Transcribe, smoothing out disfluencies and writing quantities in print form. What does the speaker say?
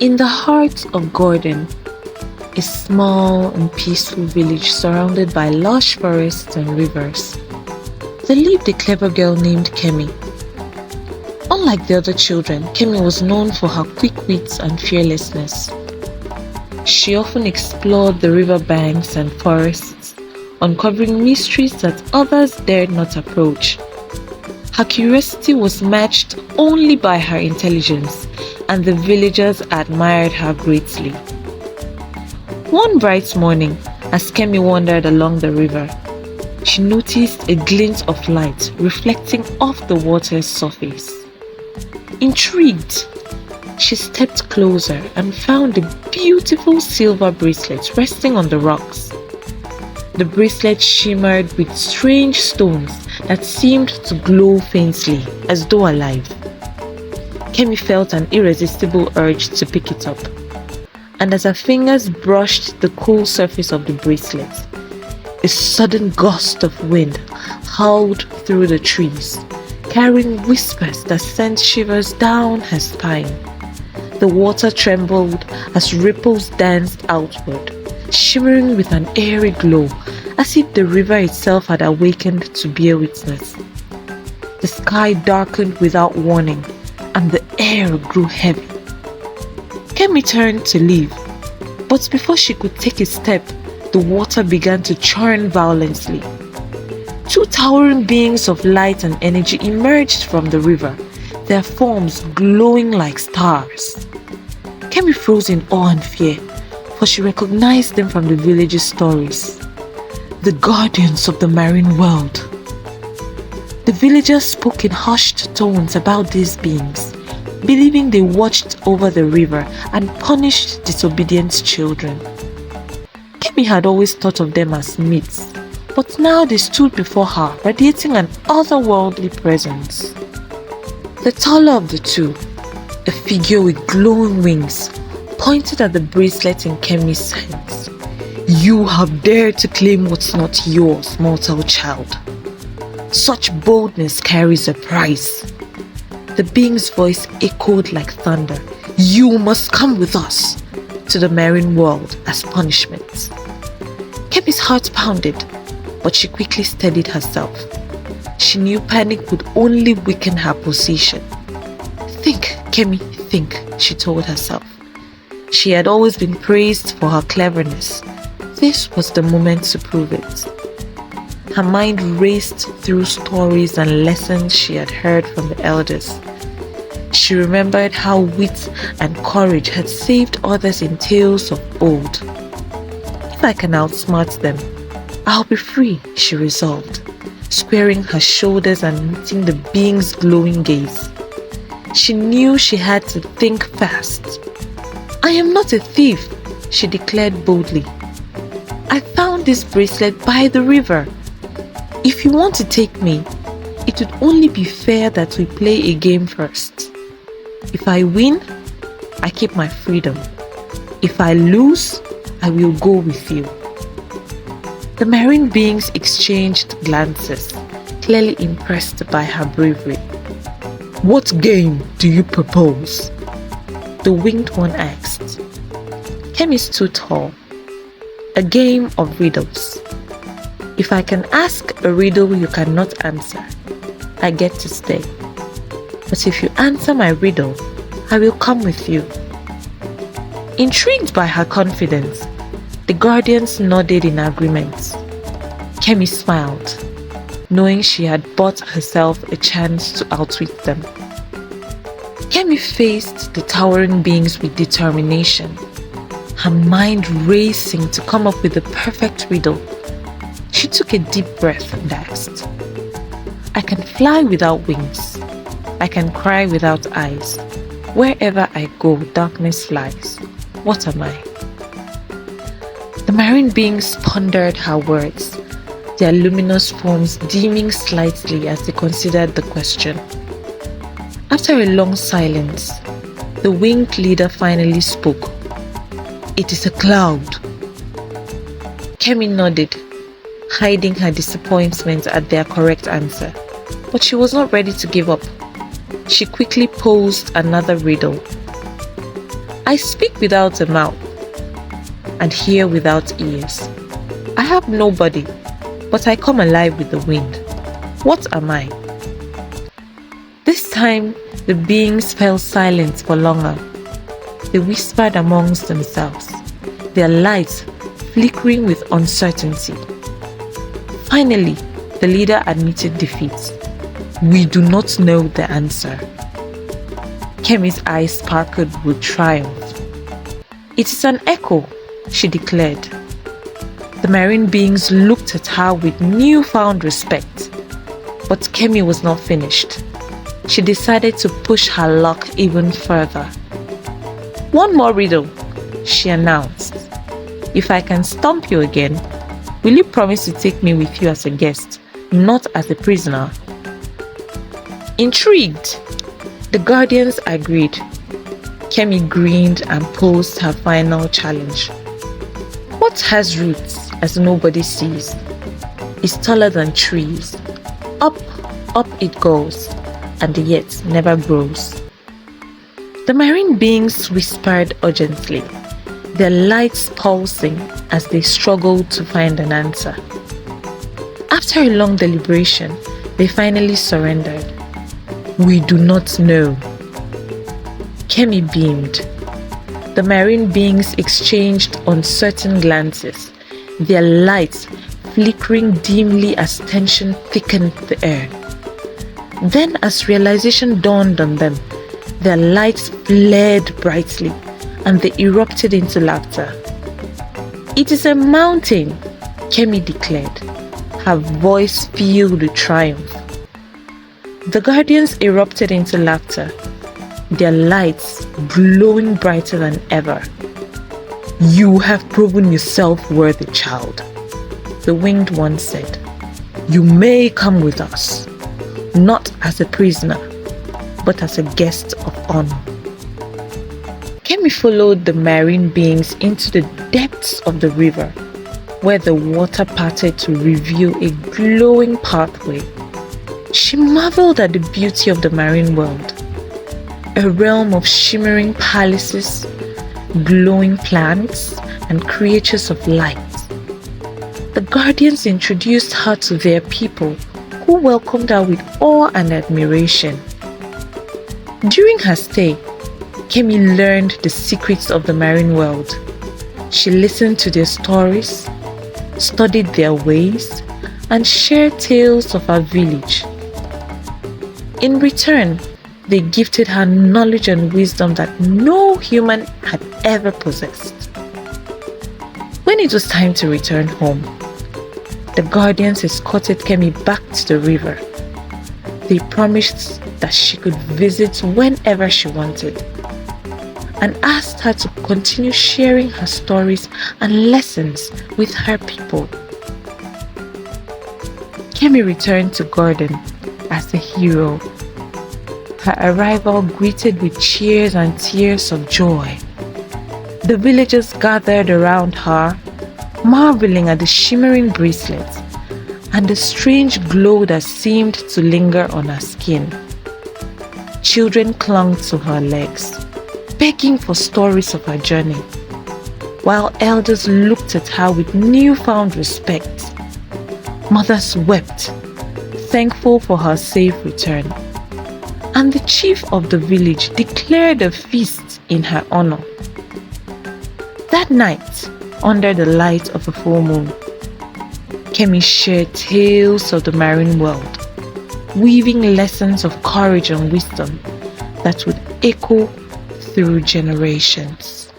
In the heart of Gordon, a small and peaceful village surrounded by lush forests and rivers, there lived a clever girl named Kemy. Unlike the other children, Kemy was known for her quick wits and fearlessness. She often explored the riverbanks and forests, uncovering mysteries that others dared not approach. Her curiosity was matched only by her intelligence, and the villagers admired her greatly. One bright morning, as Kemy wandered along the river, she noticed a glint of light reflecting off the water's surface. Intrigued, she stepped closer and found a beautiful silver bracelet resting on the rocks. The bracelet shimmered with strange stones that seemed to glow faintly, as though alive. Kemy felt an irresistible urge to pick it up, and as her fingers brushed the cool surface of the bracelet, a sudden gust of wind howled through the trees, carrying whispers that sent shivers down her spine. The water trembled as ripples danced outward, shimmering with an airy glow, as if the river itself had awakened to bear witness. The sky darkened without warning, and the air grew heavy. Kemy turned to leave, but before she could take a step, the water began to churn violently. Two towering beings of light and energy emerged from the river, their forms glowing like stars. Kemy froze in awe and fear, for she recognized them from the village's stories. The guardians of the marine world. The villagers spoke in hushed tones about these beings, believing they watched over the river and punished disobedient children. Kemy had always thought of them as myths, but now they stood before her, radiating an otherworldly presence. The taller of the two, a figure with glowing wings, pointed at the bracelet in Kemy's hands. "You have dared to claim what's not yours, mortal child. Such boldness carries a price." The being's voice echoed like thunder. "You must come with us to the marine world as punishment." Kemy's heart pounded, but she quickly steadied herself. She knew panic would only weaken her position. "Think, Kemy, think," she told herself. She had always been praised for her cleverness. This was the moment to prove it. Her mind raced through stories and lessons she had heard from the elders. She remembered how wit and courage had saved others in tales of old. "If I can outsmart them, I'll be free," she resolved, squaring her shoulders and meeting the being's glowing gaze. She knew she had to think fast. "I am not a thief," she declared boldly. "I found this bracelet by the river. If you want to take me, it would only be fair that we play a game first. If I win, I keep my freedom. If I lose, I will go with you." The marine beings exchanged glances, clearly impressed by her bravery. "What game do you propose?" the winged one asked. Kemy stood tall. "A game of riddles. If I can ask a riddle you cannot answer, I get to stay. But if you answer my riddle, I will come with you." Intrigued by her confidence, the guardians nodded in agreement. Kemy smiled, knowing she had bought herself a chance to outwit them. Kemy faced the towering beings with determination, her mind racing to come up with the perfect riddle. She took a deep breath and asked, "I can fly without wings. I can cry without eyes. Wherever I go, darkness flies. What am I?" The marine beings pondered her words, their luminous forms dimming slightly as they considered the question. After a long silence, the winged leader finally spoke. "It is a cloud." Kemy nodded, hiding her disappointment at their correct answer, but she was not ready to give up. She quickly posed another riddle. I speak without a mouth and hear without ears. I have nobody, but I come alive with the wind. What am I? This time, the beings fell silent for longer. They whispered amongst themselves, their lights flickering with uncertainty. Finally, the leader admitted defeat. We do not know the answer. Kemy's eyes sparkled with triumph. It is an echo, she declared. The marine beings looked at her with newfound respect. But Kemy was not finished. She decided to push her luck even further. One more riddle, she announced. If I can stump you again, will you promise to take me with you as a guest, not as a prisoner? Intrigued, the guardians agreed. Kemy grinned and posed her final challenge. What has roots as nobody sees, is taller than trees. Up, up it goes, and yet never grows. The marine beings whispered urgently, their lights pulsing as they struggled to find an answer. After a long deliberation, they finally surrendered. We do not know. Kemy beamed. The marine beings exchanged uncertain glances, their lights flickering dimly as tension thickened the air. Then, as realization dawned on them, their lights flared brightly and they erupted into laughter. It is a mountain, Kemy declared, her voice filled with triumph. The guardians erupted into laughter, their lights glowing brighter than ever. You have proven yourself worthy, child, the winged one said. You may come with us, not as a prisoner, but as a guest of honor. Kemy followed the marine beings into the depths of the river, where the water parted to reveal a glowing pathway. She marveled at the beauty of the marine world, a realm of shimmering palaces, glowing plants, and creatures of light. The guardians introduced her to their people, who welcomed her with awe and admiration. During her stay, Kemy learned the secrets of the marine world. She listened to their stories, studied their ways, and shared tales of her village. In return, they gifted her knowledge and wisdom that no human had ever possessed. When it was time to return home, the guardians escorted Kemy back to the river. They promised that she could visit whenever she wanted, and asked her to continue sharing her stories and lessons with her people. Kemy returned to Gordon as a hero, her arrival greeted with cheers and tears of joy. The villagers gathered around her, marveling at the shimmering bracelet and the strange glow that seemed to linger on her skin. Children clung to her legs, begging for stories of her journey, while elders looked at her with newfound respect. Mothers wept, thankful for her safe return, and the chief of the village declared a feast in her honor. That night, under the light of a full moon, Kemy shared tales of the marine world, weaving lessons of courage and wisdom that would echo through generations.